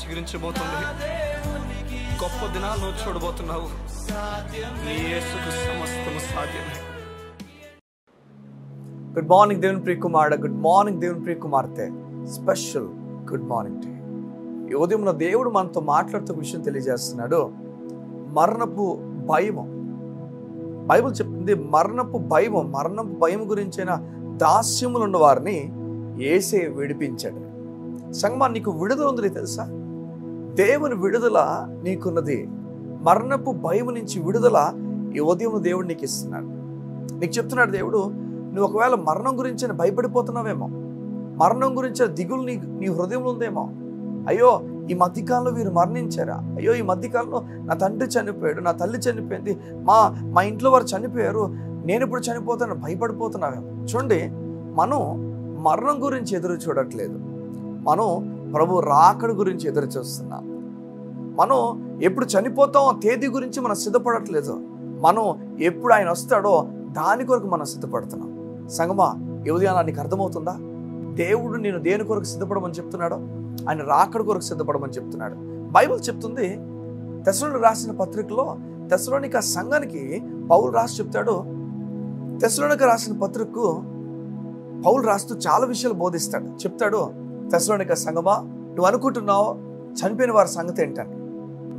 చిగురించబోతుంది. గొప్ప దినాలను చూడబోతున్నావు. నీ యేసుకు సమస్తము సాధ్యమే. గుడ్ మార్నింగ్ దేవుని ప్రియ కుమారుడు, గుడ్ మార్నింగ్ దేవుని ప్రియ కుమార్తె. Special good morning to you. ఈ ఉదయం దేవుడు మనతో మాట్లాడుతూ విషయం తెలియజేస్తున్నాడు. మరణపు భయము. బైబిల్ చెప్తుంది మరణపు భయం గురించిన దాస్యములు ఉన్న వారిని యేసే విడిపించాడు. సంగమా, నీకు విడుదల ఉంది తెలుసా? దేవుని విడుదల నీకున్నది. మరణపు భయం నుంచి విడుదల ఈ ఉదయం దేవుడు నీకు ఇస్తున్నాడు. నీకు చెప్తున్నాడు దేవుడు, నువ్వు ఒకవేళ మరణం గురించి భయపడిపోతున్నావేమో, మరణం గురించి దిగులు నీ హృదయంలో ఉందేమో. అయ్యో, ఈ మధ్యకాలంలో వీరు మరణించారా? అయ్యో, ఈ మధ్యకాలంలో నా తండ్రి చనిపోయాడు, నా తల్లి చనిపోయింది, మా ఇంట్లో వారు చనిపోయారు, నేను ఇప్పుడు చనిపోతాను, భయపడిపోతున్నావేమో. చూడండి, మనం మరణం గురించి ఎదురు చూడట్లేదు, మనం ప్రభు రాకడ గురించి ఎదురు చూస్తున్నాం. మనం ఎప్పుడు చనిపోతామో తేదీ గురించి మనం సిద్ధపడట్లేదు, మనం ఎప్పుడు ఆయన వస్తాడో దాని కొరకు మనం సిద్ధపడుతున్నాం. సంగమా, ఈ ఉదయం నీకు అర్థమవుతుందా? దేవుడు నేను దేని కొరకు సిద్ధపడమని చెప్తున్నాడో? ఆయన రాకడ కొరకు సిద్ధపడమని చెప్తున్నాడు. బైబిల్ చెప్తుంది, తెస్సలోనికీయులకు రాసిన పత్రికలో తెస్సలోనిక సంఘానికి పౌలు రాసి చెప్తాడు. తెస్సలోనిక రాసిన పత్రికకు పౌలు రాస్తూ చాలా విషయాలు బోధిస్తాడు. చెప్తాడు, తెస్సలోనిక సంఘమా, నువ్వు అనుకుంటున్నావు చనిపోయిన వారి సంగతి ఏంటని,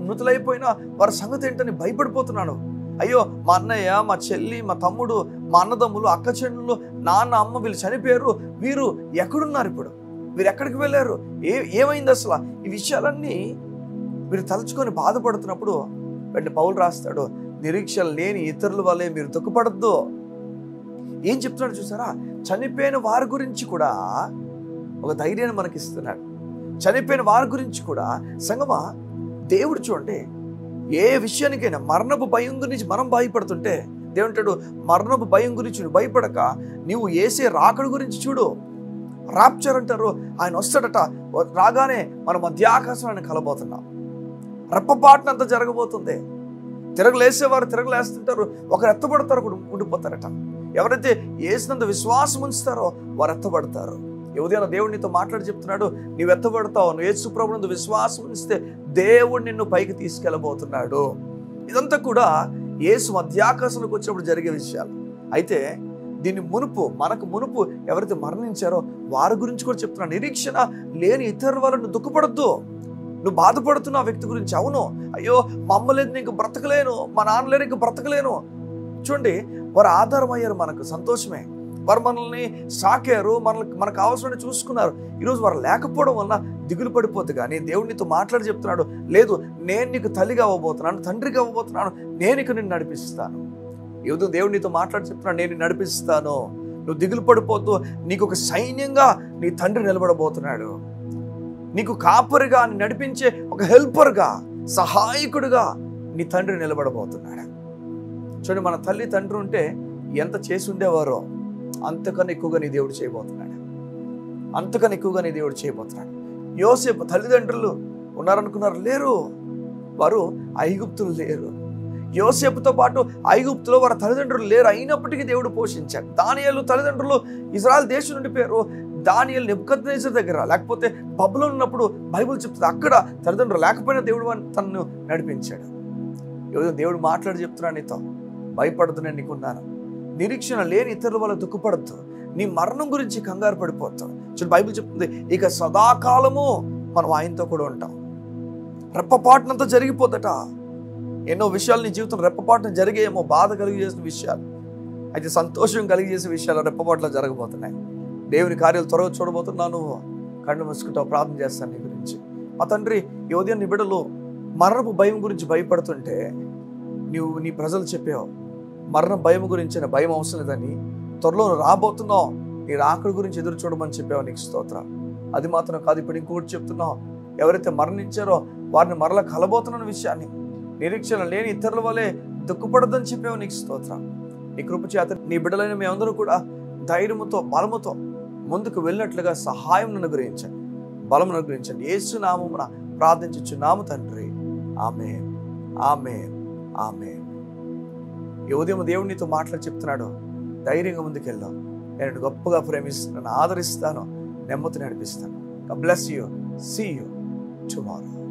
మృతులైపోయిన వారి సంగతి ఏంటని భయపడిపోతున్నాను. అయ్యో, మా అన్నయ్య, మా చెల్లి, మా తమ్ముడు, మా అన్నదమ్ములు, అక్క చెల్లెళ్ళు, నాన్న, అమ్మ వీళ్ళు చనిపోయారు, వీరు ఎక్కడున్నారు, ఇప్పుడు వీరు ఎక్కడికి వెళ్ళారు, ఏమైంది అసలు? ఈ విషయాలన్నీ వీరు తలుచుకొని బాధపడుతున్నప్పుడు వెంటనే పౌలు రాస్తాడు, నిరీక్షణ లేని ఇతరుల వల్లే మీరు దుఃఖపడద్దు. ఏం చెప్తున్నాడు చూసారా? చనిపోయిన వారి గురించి కూడా ఒక ధైర్యాన్ని మనకి ఇస్తున్నాడు. చనిపోయిన వారి గురించి కూడా సంగమా, దేవుడు చూడండి, ఏ విషయానికైనా మరణపు భయం గురించి మనం భయపడుతుంటే దేవుడు అంటాడు, మరణపు భయం గురించి నువ్వు భయపడక నీవు యేసే రాకడ గురించి చూడు. రాప్చర్ అంటారు, ఆయన వస్తాడట, రాగానే మన మధ్యాకాశాన్ని కలబోతున్నాం. రెప్పపాటునంతా జరగబోతుంది. తిరగలేసేవారు తిరగలేస్తుంటారు, ఒకరు ఎత్తబడతారు, ఒకరు ఉండిపోతారట. ఎవరైతే యేసునందు విశ్వాసం ఉంచుతారో వారు ఎత్తబడతారు. ఉదయం దేవుడు నీతో మాట్లాడి చెప్తున్నాడు, నీవు ఎత్తబడతావు. నువ్వు యేసు ప్రభువునందు విశ్వాసం ఉంచితే దేవుడు నిన్ను పైకి తీసుకెళ్ళబోతున్నాడు. ఇదంతా కూడా యేసు మధ్యాకాశంలోకి వచ్చినప్పుడు జరిగే విషయాలు. అయితే దీన్ని మనకు మునుపు ఎవరైతే మరణించారో వారి గురించి కూడా చెప్తున్నాడు. నిరీక్షణ లేని ఇతరుల వల్ల నువ్వు దుఃఖపడద్దు. నువ్వు బాధపడుతున్న ఆ వ్యక్తి గురించి, అవును, అయ్యో, మా అమ్మ లేదు, నీకు బ్రతకలేను, మా నాన్న లేదు, నీకు బ్రతకలేను. చూడండి, వారు ఆధారం అయ్యారు, మనకు సంతోషమే. వారు మనల్ని సాకారు, మనకు అవసరాన్ని చూసుకున్నారు. ఈరోజు వారు లేకపోవడం వల్ల దిగులు పడిపోద్దు. కానీ దేవుడు నీతో మాట్లాడి చెప్తున్నాడు, లేదు, నేను నీకు తల్లిగా అవ్వబోతున్నాను, తండ్రిగా అవ్వబోతున్నాను, నేను ఇక నిన్ను నడిపిస్తాను. ఈరోజు దేవుడు నీతో మాట్లాడి చెప్తున్నాడు, నేను నడిపిస్తాను, నువ్వు దిగులు పడిపోద్దు. నీకు ఒక సైన్యంగా నీ తండ్రి నిలబడబోతున్నాడు. నీకు కాపరిగా నడిపించే ఒక హెల్పర్గా, సహాయకుడిగా నీ తండ్రి నిలబడబోతున్నాడు. చూడండి, మన తల్లి తండ్రి ఉంటే ఎంత చేసి ఉండేవారో అంతకన్నా ఎక్కువగా నీ దేవుడు చేయబోతున్నాడు. అంతకన్నా ఎక్కువగా నీ దేవుడు చేయబోతున్నాడు. యోసేపు తల్లిదండ్రులు ఉన్నారనుకున్నారు, లేరు. వారు ఐగుప్తులు లేరు. యోసేపుతో పాటు ఐగుప్తులో వారి తల్లిదండ్రులు లేరు, అయినప్పటికీ దేవుడు పోషించాడు. దానియేలు తల్లిదండ్రులు ఇజ్రాయెల్ దేశం నుండి పేరు. దానియేలు నెబుకద్నెజర్ దగ్గర, లేకపోతే బబులోను ఉన్నప్పుడు బైబిల్ చెప్తుంది, అక్కడ తల్లిదండ్రులు లేకపోయినా దేవుడు తనను నడిపించాడు. దేవుడు మాట్లాడి చెప్తున్నాను, నీతో భయపడద్దు, నేను నీకున్నాను. నిరీక్షణ లేని ఇతరుల వల్ల దుఃఖపడద్దు. నీ మరణం గురించి కంగారు పడిపోతావు. చూడు, బైబిల్ చెప్తుంది, ఇక సదాకాలము మనం ఆయనతో కూడా ఉంటాం. రెప్పపాటునంతా జరిగిపోద్దట. ఎన్నో విషయాలు నీ జీవితం రెప్పపాటున జరిగేమో, బాధ కలిగి చేసిన విషయాలు, అయితే సంతోషం కలిగి చేసే విషయాలు రెప్పపాటులో జరగబోతున్నాయి. దేవుని కార్యాలు త్వరగా చూడబోతున్నాను. కళ్ళు మూసుకుంటావు, ప్రార్థన చేస్తాను నీ గురించి. మా తండ్రి, ఈ ఉదయం నీ బిడ్డలు మరణపు భయం గురించి భయపడుతుంటే నీ ప్రజలు చెప్పావు, మరణ భయం గురించి భయం అవసరం లేదని, త్వరలో రాబోతున్నావు, నీ రాకడ గురించి ఎదురు చూడమని చెప్పావు. నీకు స్తోత్రం. అది మాత్రం కాదు, ఇప్పుడు ఇంకోటి చెప్తున్నావు, ఎవరైతే మరణించారో వారిని మరలా కలబోతున్న విషయాన్ని, నిరీక్షణ లేని ఇతరుల వల్లే దుఃఖపడదని చెప్పావు. నీకు స్తోత్రం. నీ కృప చేత నీ బిడ్డలైన మేమందరూ కూడా ధైర్యముతో, బలముతో ముందుకు వెళ్ళినట్లుగా సహాయం అనుగ్రహించండి, బలం అనుగ్రహించండి. యేసు నామమున ప్రార్థించుచున్నాము తండ్రి. ఆమేన్, ఆమేన్, ఆమేన్. ఈ ఉదయం దేవుడు నీతో మాట్లాడి చెప్తున్నాడు, ధైర్యంగా ముందుకెళ్దాం. నేను గొప్పగా ప్రేమిస్తున్నాను, ఆదరిస్తాను, నెమ్మది నడిపిస్తాను. God bless you. See you. Tomorrow.